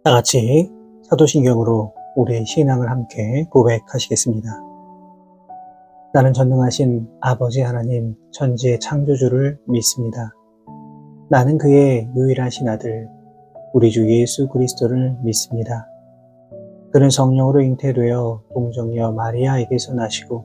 다 같이 사도신경으로 우리의 신앙을 함께 고백하시겠습니다. 나는 전능하신 아버지 하나님 천지의 창조주를 믿습니다. 나는 그의 유일하신 아들 우리 주 예수 그리스도를 믿습니다. 그는 성령으로 잉태되어 동정녀 마리아에게서 나시고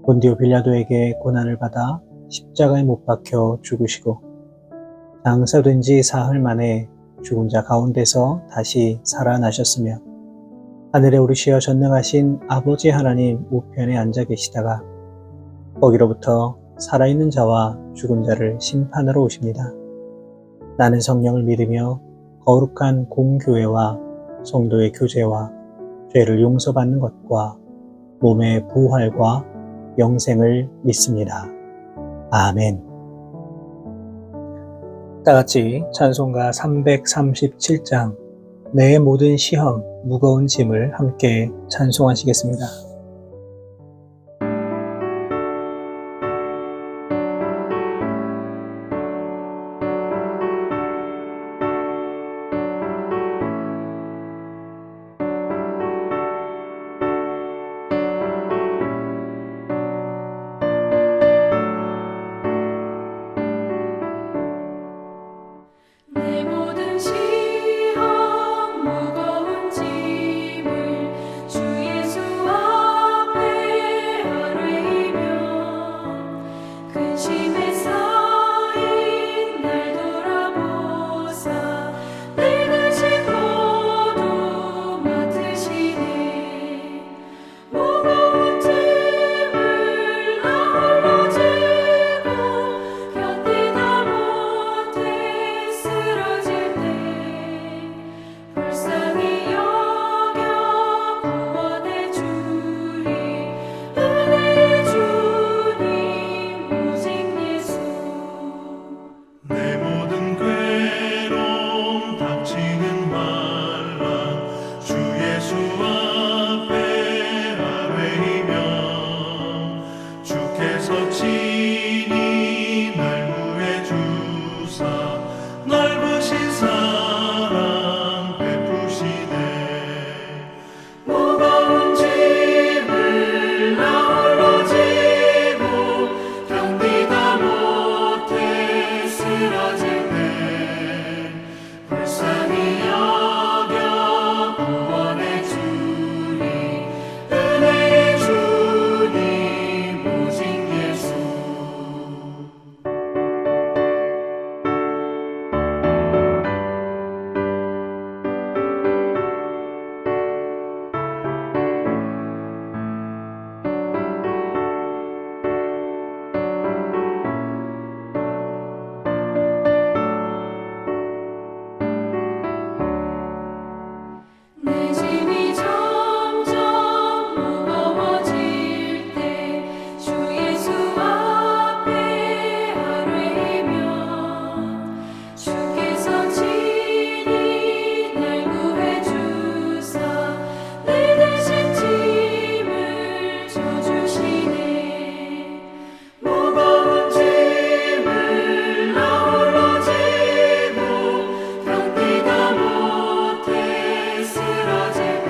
본디오 빌라도에게 고난을 받아 십자가에 못 박혀 죽으시고 장사된 지 사흘 만에 죽은 자 가운데서 다시 살아나셨으며 하늘에 오르시어 전능하신 아버지 하나님 우편에 앉아 계시다가 거기로부터 살아있는 자와 죽은 자를 심판하러 오십니다. 나는 성령을 믿으며 거룩한 공교회와 성도의 교제와 죄를 용서받는 것과 몸의 부활과 영생을 믿습니다. 아멘. 다같이 찬송가 337장 내 모든 시험 무거운 짐을 함께 찬송하시겠습니다. 내 모든 시험 무거운 짐을 주 예수 앞에 아뢰이며 근심에 쌓인 날 돌아보사 내 근심 모두 맡으시네. 무거운 짐을 나 홀로 지고 견디다 못해 쓰러질 때 불쌍히 여겨 구원해 주리. 은혜의 주님 오직 예수. 내 모든 괴로움 닥치는 말라 주 예수 앞에 아뢰이며 주께서 친히 날 구해 주사 넓으신 사랑 베푸시네. 무거운 짐을 나 홀로 지고 견디다 못해 쓰러질 때 불쌍히 여겨 구원해 주리. 은혜의 주님 오직 예수. 내 짐이 점점 무거워질 때 주 예수 앞에 아뢰이며 주께서 친히 날 구해 주사 내 대신 짐을 져주시네. 무거운 짐을 나 홀로 지고 견디다 못해 쓰러질 때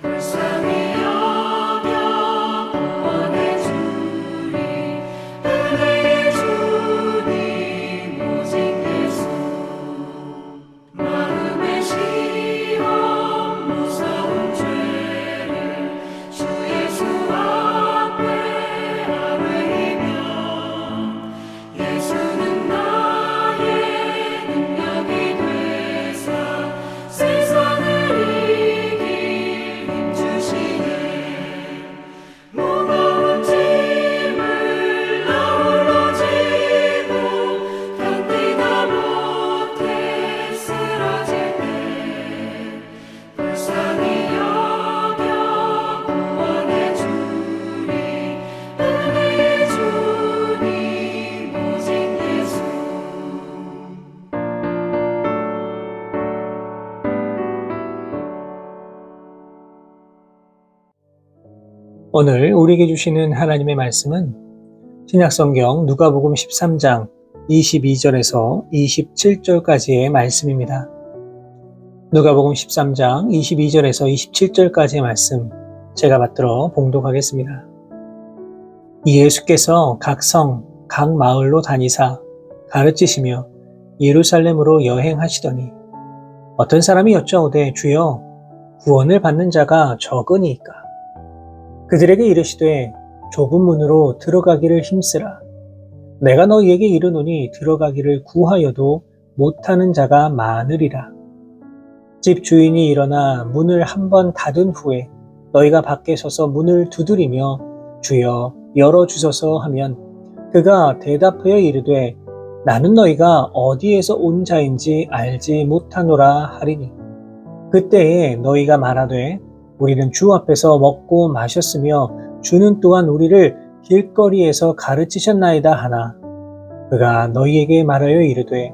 불쌍히 여겨 구원해 주리. 은혜의 주님 오직 예수. 마음의 시험 무서운 죄를 주 예수 앞에 아뢰이며 예수는 나의 능력이 되사 세상을 이길 힘 주시네. 무거운 짐을 나 홀로 지고 견디다 못해 쓰러질 때 불쌍히 여겨 구원해 주리. 은혜의 주님 오직 예수. 오늘 우리에게 주시는 하나님의 말씀은 신약성경 누가복음 13장 22절에서 27절까지의 말씀입니다. 누가복음 13장 22절에서 27절까지의 말씀 제가 받들어 봉독하겠습니다. 예수께서 각 성, 각 마을로 다니사 가르치시며 예루살렘으로 여행하시더니 어떤 사람이 여짜오되 주여 구원을 받는 자가 적으니이까. 그들에게 이르시되 좁은 문으로 들어가기를 힘쓰라. 내가 너희에게 이르노니 들어가기를 구하여도 못하는 자가 많으리라. 집 주인이 일어나 문을 한번 닫은 후에 너희가 밖에 서서 문을 두드리며 주여 열어주소서 하면 그가 대답하여 이르되 나는 너희가 어디에서 온 자인지 알지 못하노라 하리니 그때에 너희가 말하되 우리는 주 앞에서 먹고 마셨으며 주는 또한 우리를 길거리에서 가르치셨나이다 하나 그가 너희에게 말하여 이르되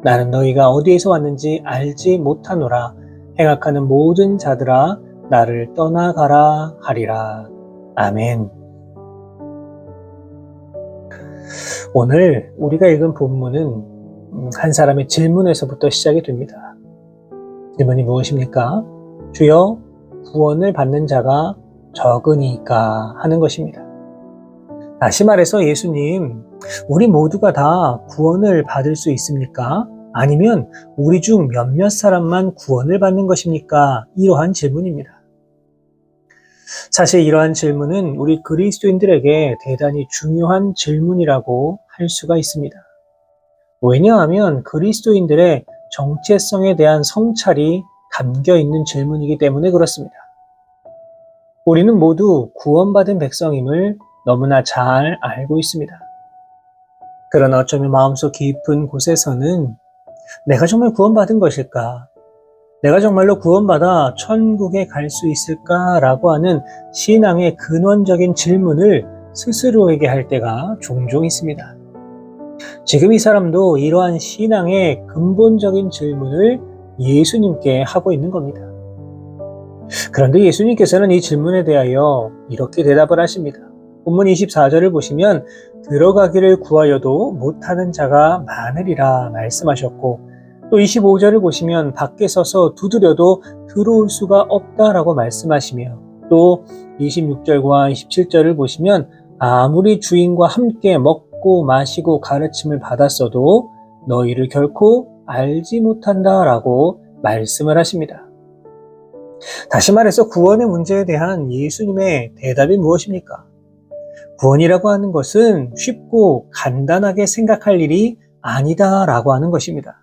나는 너희가 어디에서 왔는지 알지 못하노라. 행악하는 모든 자들아 나를 떠나가라 하리라. 아멘. 오늘 우리가 읽은 본문은 한 사람의 질문에서부터 시작이 됩니다. 질문이 무엇입니까? 주여 구원을 받는 자가 적으니까 하는 것입니다. 다시 말해서 예수님, 우리 모두가 다 구원을 받을 수 있습니까? 아니면 우리 중 몇몇 사람만 구원을 받는 것입니까? 이러한 질문입니다. 사실 이러한 질문은 우리 그리스도인들에게 대단히 중요한 질문이라고 할 수가 있습니다. 왜냐하면 그리스도인들의 정체성에 대한 성찰이 담겨 있는 질문이기 때문에 그렇습니다. 우리는 모두 구원받은 백성임을 너무나 잘 알고 있습니다. 그러나 어쩌면 마음속 깊은 곳에서는 내가 정말 구원받은 것일까? 내가 정말로 구원받아 천국에 갈 수 있을까라고 하는 신앙의 근원적인 질문을 스스로에게 할 때가 종종 있습니다. 지금 이 사람도 이러한 신앙의 근본적인 질문을 예수님께 하고 있는 겁니다. 그런데 예수님께서는 이 질문에 대하여 이렇게 대답을 하십니다. 본문 24절을 보시면 들어가기를 구하여도 못하는 자가 많으리라 말씀하셨고 또 25절을 보시면 밖에 서서 두드려도 들어올 수가 없다라고 말씀하시며 또 26절과 27절을 보시면 아무리 주인과 함께 먹고 마시고 가르침을 받았어도 너희를 결코 알지 못한다라고 말씀을 하십니다. 다시 말해서 구원의 문제에 대한 예수님의 대답이 무엇입니까? 구원이라고 하는 것은 쉽고 간단하게 생각할 일이 아니다라고 하는 것입니다.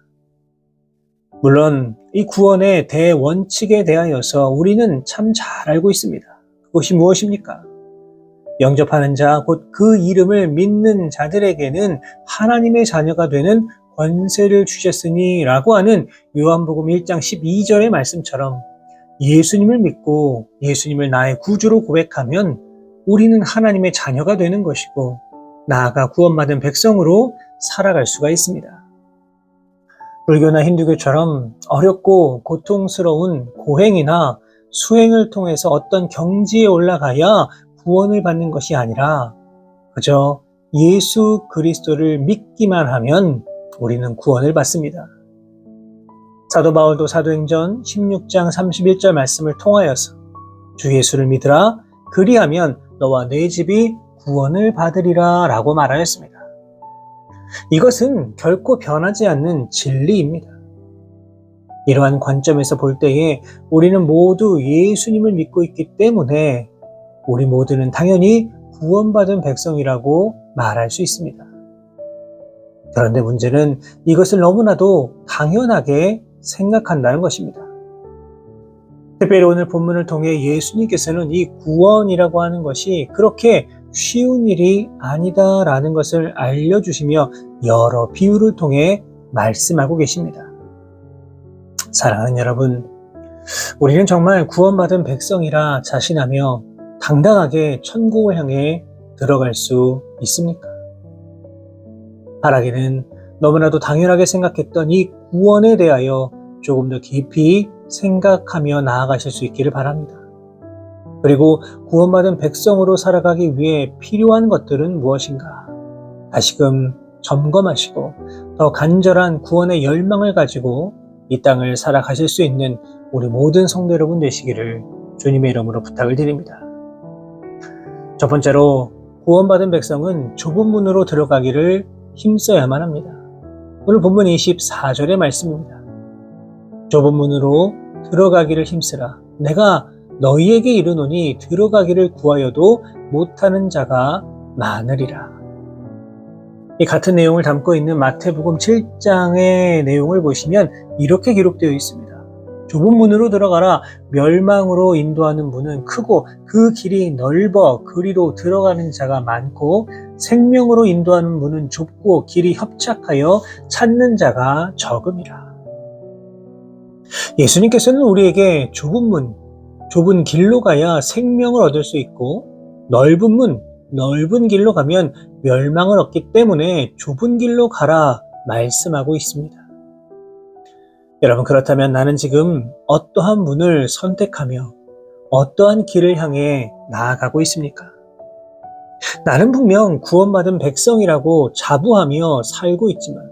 물론 이 구원의 대원칙에 대하여서 우리는 참 잘 알고 있습니다. 그것이 무엇입니까? 영접하는 자, 곧 그 이름을 믿는 자들에게는 하나님의 자녀가 되는 권세를 주셨으니 라고 하는 요한복음 1장 12절의 말씀처럼 예수님을 믿고 예수님을 나의 구주로 고백하면 우리는 하나님의 자녀가 되는 것이고 나아가 구원받은 백성으로 살아갈 수가 있습니다. 불교나 힌두교처럼 어렵고 고통스러운 고행이나 수행을 통해서 어떤 경지에 올라가야 구원을 받는 것이 아니라 그저 예수 그리스도를 믿기만 하면 우리는 구원을 받습니다. 사도 바울도 사도행전 16장 31절 말씀을 통하여서 주 예수를 믿으라 그리하면 너와 내 집이 구원을 받으리라 라고 말하였습니다. 이것은 결코 변하지 않는 진리입니다. 이러한 관점에서 볼 때에 우리는 모두 예수님을 믿고 있기 때문에 우리 모두는 당연히 구원받은 백성이라고 말할 수 있습니다. 그런데 문제는 이것을 너무나도 당연하게 생각한다는 것입니다. 특별히 오늘 본문을 통해 예수님께서는 이 구원이라고 하는 것이 그렇게 쉬운 일이 아니다라는 것을 알려주시며 여러 비유를 통해 말씀하고 계십니다. 사랑하는 여러분, 우리는 정말 구원받은 백성이라 자신하며 당당하게 천국을 향해 들어갈 수 있습니까? 바라기는 너무나도 당연하게 생각했던 이 구원에 대하여 조금 더 깊이 생각하며 나아가실 수 있기를 바랍니다. 그리고 구원받은 백성으로 살아가기 위해 필요한 것들은 무엇인가? 다시금 점검하시고 더 간절한 구원의 열망을 가지고 이 땅을 살아가실 수 있는 우리 모든 성도 여러분 되시기를 주님의 이름으로 부탁을 드립니다. 첫 번째로 구원받은 백성은 좁은 문으로 들어가기를 힘써야만 합니다. 오늘 본문 24절의 말씀입니다. 좁은 문으로 들어가기를 힘쓰라. 내가 너희에게 이르노니 들어가기를 구하여도 못하는 자가 많으리라. 이 같은 내용을 담고 있는 마태복음 7장의 내용을 보시면 이렇게 기록되어 있습니다. 좁은 문으로 들어가라. 멸망으로 인도하는 문은 크고 그 길이 넓어 그리로 들어가는 자가 많고 생명으로 인도하는 문은 좁고 길이 협착하여 찾는 자가 적음이라. 예수님께서는 우리에게 좁은 문, 좁은 길로 가야 생명을 얻을 수 있고 넓은 문, 넓은 길로 가면 멸망을 얻기 때문에 좁은 길로 가라 말씀하고 있습니다. 여러분, 그렇다면 나는 지금 어떠한 문을 선택하며 어떠한 길을 향해 나아가고 있습니까? 나는 분명 구원받은 백성이라고 자부하며 살고 있지만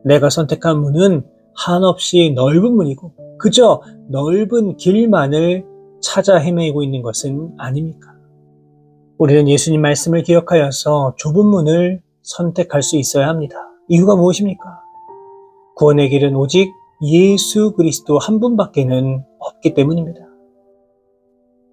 내가 선택한 문은 한없이 넓은 문이고 그저 넓은 길만을 찾아 헤매고 있는 것은 아닙니까? 우리는 예수님 말씀을 기억하여서 좁은 문을 선택할 수 있어야 합니다. 이유가 무엇입니까? 구원의 길은 오직 예수 그리스도 한 분밖에는 없기 때문입니다.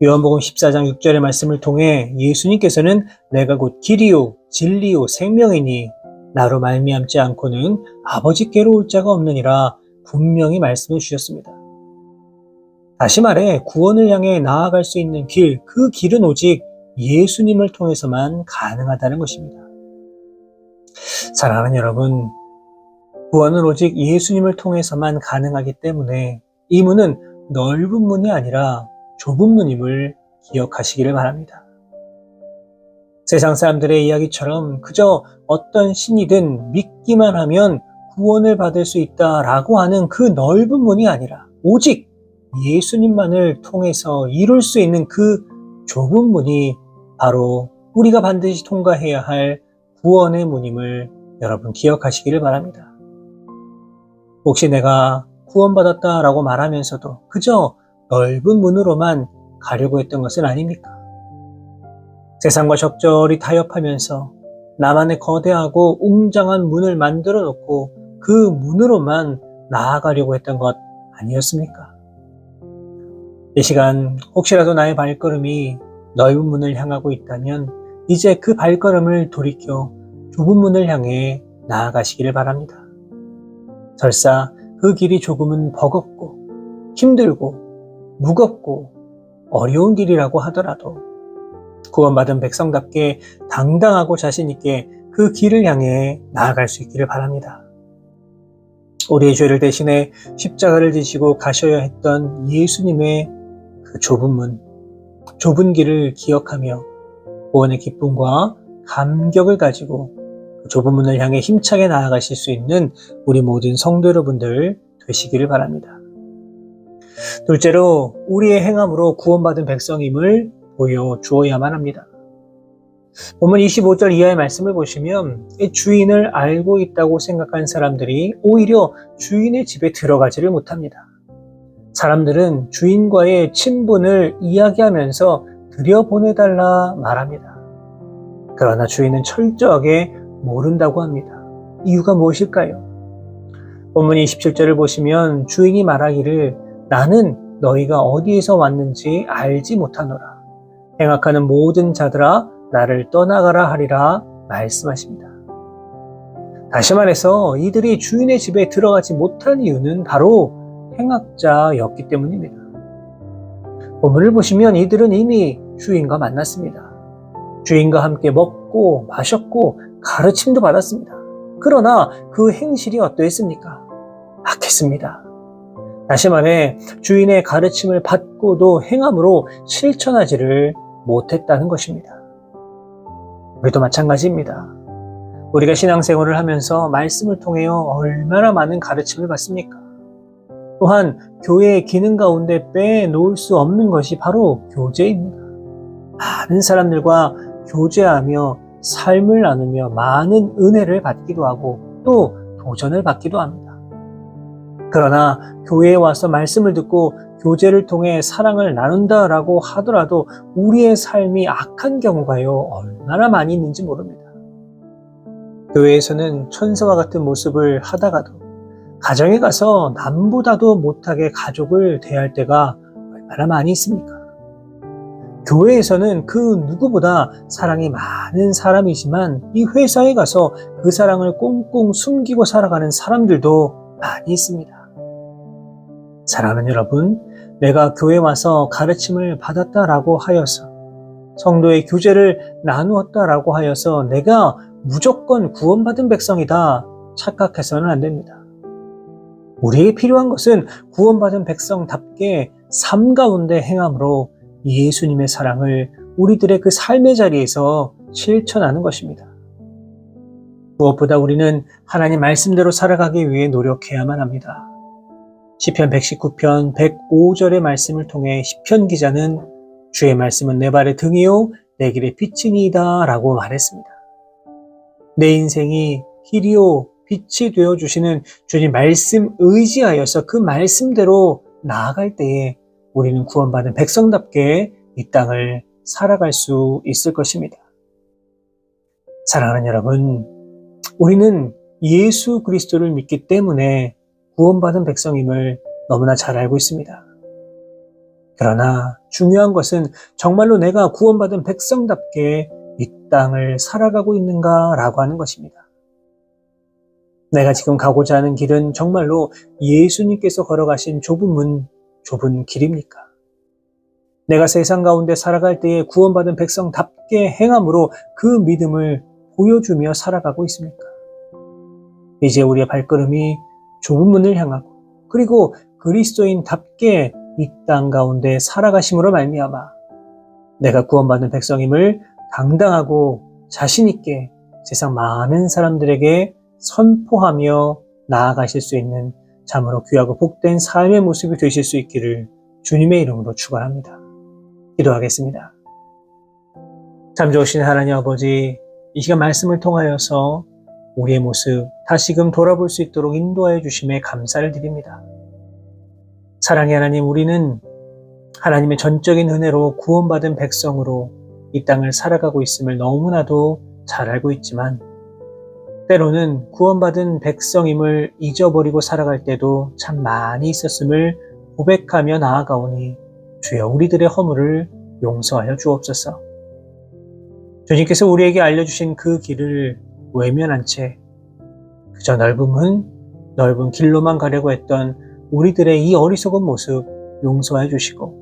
요한복음 14장 6절의 말씀을 통해 예수님께서는 내가 곧 길이요 진리요 생명이니 나로 말미암지 않고는 아버지께로 올 자가 없느니라 분명히 말씀해 주셨습니다. 다시 말해 구원을 향해 나아갈 수 있는 길, 그 길은 오직 예수님을 통해서만 가능하다는 것입니다. 사랑하는 여러분, 구원은 오직 예수님을 통해서만 가능하기 때문에 이 문은 넓은 문이 아니라 좁은 문임을 기억하시기를 바랍니다. 세상 사람들의 이야기처럼 그저 어떤 신이든 믿기만 하면 구원을 받을 수 있다라고 하는 그 넓은 문이 아니라 오직 예수님만을 통해서 이룰 수 있는 그 좁은 문이 바로 우리가 반드시 통과해야 할 구원의 문임을 여러분 기억하시기를 바랍니다. 혹시 내가 구원받았다라고 말하면서도 그저 넓은 문으로만 가려고 했던 것은 아닙니까? 세상과 적절히 타협하면서 나만의 거대하고 웅장한 문을 만들어 놓고 그 문으로만 나아가려고 했던 것 아니었습니까? 이 시간 혹시라도 나의 발걸음이 넓은 문을 향하고 있다면 이제 그 발걸음을 돌이켜 좁은 문을 향해 나아가시기를 바랍니다. 설사 그 길이 조금은 버겁고 힘들고 무겁고 어려운 길이라고 하더라도 구원받은 백성답게 당당하고 자신있게 그 길을 향해 나아갈 수 있기를 바랍니다. 우리의 죄를 대신해 십자가를 지시고 가셔야 했던 예수님의 그 좁은 문, 좁은 길을 기억하며 구원의 기쁨과 감격을 가지고 그 좁은 문을 향해 힘차게 나아가실 수 있는 우리 모든 성도 여러분들 되시기를 바랍니다. 둘째로 우리의 행함으로 구원받은 백성임을 보여주어야만 합니다. 본문 25절 이하의 말씀을 보시면 주인을 알고 있다고 생각한 사람들이 오히려 주인의 집에 들어가지를 못합니다. 사람들은 주인과의 친분을 이야기하면서 들여보내달라 말합니다. 그러나 주인은 철저하게 모른다고 합니다. 이유가 무엇일까요? 본문 27절을 보시면 주인이 말하기를 나는 너희가 어디에서 왔는지 알지 못하노라. 행악하는 모든 자들아 나를 떠나가라 하리라 말씀하십니다. 다시 말해서 이들이 주인의 집에 들어가지 못한 이유는 바로 행악자였기 때문입니다. 본문을 보시면 이들은 이미 주인과 만났습니다. 주인과 함께 먹고 마셨고 가르침도 받았습니다. 그러나 그 행실이 어떠했습니까? 악했습니다. 다시 말해 주인의 가르침을 받고도 행함으로 실천하지를 못했다는 것입니다. 우리도 마찬가지입니다. 우리가 신앙생활을 하면서 말씀을 통해 얼마나 많은 가르침을 받습니까? 또한 교회의 기능 가운데 빼놓을 수 없는 것이 바로 교제입니다. 많은 사람들과 교제하며 삶을 나누며 많은 은혜를 받기도 하고 또 도전을 받기도 합니다. 그러나 교회에 와서 말씀을 듣고 교제를 통해 사랑을 나눈다라고 하더라도 우리의 삶이 악한 경우가요, 얼마나 많이 있는지 모릅니다. 교회에서는 천사와 같은 모습을 하다가도 가정에 가서 남보다도 못하게 가족을 대할 때가 얼마나 많이 있습니까? 교회에서는 그 누구보다 사랑이 많은 사람이지만 이 회사에 가서 그 사랑을 꽁꽁 숨기고 살아가는 사람들도 많이 있습니다. 사랑하는 여러분, 내가 교회 와서 가르침을 받았다라고 하여서 성도의 교제를 나누었다라고 하여서 내가 무조건 구원받은 백성이다 착각해서는 안 됩니다. 우리에게 필요한 것은 구원받은 백성답게 삶 가운데 행함으로 예수님의 사랑을 우리들의 그 삶의 자리에서 실천하는 것입니다. 무엇보다 우리는 하나님 말씀대로 살아가기 위해 노력해야만 합니다. 시편 119편 105절의 말씀을 통해 시편 기자는 주의 말씀은 내 발의 등이요 내 길의 빛이니이다 라고 말했습니다. 내 인생이 길이요 빛이 되어주시는 주님 말씀 의지하여서 그 말씀대로 나아갈 때에 우리는 구원받은 백성답게 이 땅을 살아갈 수 있을 것입니다. 사랑하는 여러분, 우리는 예수 그리스도를 믿기 때문에 구원받은 백성임을 너무나 잘 알고 있습니다. 그러나 중요한 것은 정말로 내가 구원받은 백성답게 이 땅을 살아가고 있는가라고 하는 것입니다. 내가 지금 가고자 하는 길은 정말로 예수님께서 걸어가신 좁은 길입니까? 내가 세상 가운데 살아갈 때에 구원받은 백성답게 행함으로 그 믿음을 보여주며 살아가고 있습니까? 이제 우리의 발걸음이 좁은 문을 향하고 그리고 그리스도인답게 이 땅 가운데 살아가심으로 말미암아 내가 구원받은 백성임을 당당하고 자신 있게 세상 많은 사람들에게 선포하며 나아가실 수 있는 참으로 귀하고 복된 삶의 모습이 되실 수 있기를 주님의 이름으로 축원합니다. 기도하겠습니다. 참 좋으신 하나님 아버지, 이 시간 말씀을 통하여서 우리의 모습 다시금 돌아볼 수 있도록 인도하여 주심에 감사를 드립니다. 사랑의 하나님, 우리는 하나님의 전적인 은혜로 구원받은 백성으로 이 땅을 살아가고 있음을 너무나도 잘 알고 있지만 때로는 구원받은 백성임을 잊어버리고 살아갈 때도 참 많이 있었음을 고백하며 나아가오니 주여 우리들의 허물을 용서하여 주옵소서. 주님께서 우리에게 알려주신 그 길을 외면한 채 그저 넓은 길로만 가려고 했던 우리들의 이 어리석은 모습 용서해 주시고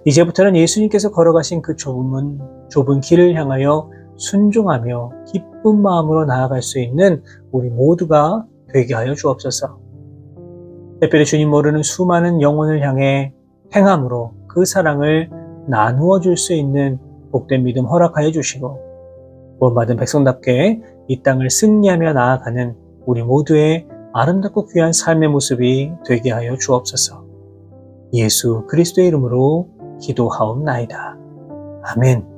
이제부터는 예수님께서 걸어가신 그 좁은 길을 향하여 순종하며 기쁜 마음으로 나아갈 수 있는 우리 모두가 되게 하여 주옵소서. 특별히 주님 모르는 수많은 영혼을 향해 행함으로 그 사랑을 나누어 줄 수 있는 복된 믿음 허락하여 주시고 구원받은 백성답게 이 땅을 승리하며 나아가는 우리 모두의 아름답고 귀한 삶의 모습이 되게 하여 주옵소서. 예수 그리스도의 이름으로 기도하옵나이다. 아멘.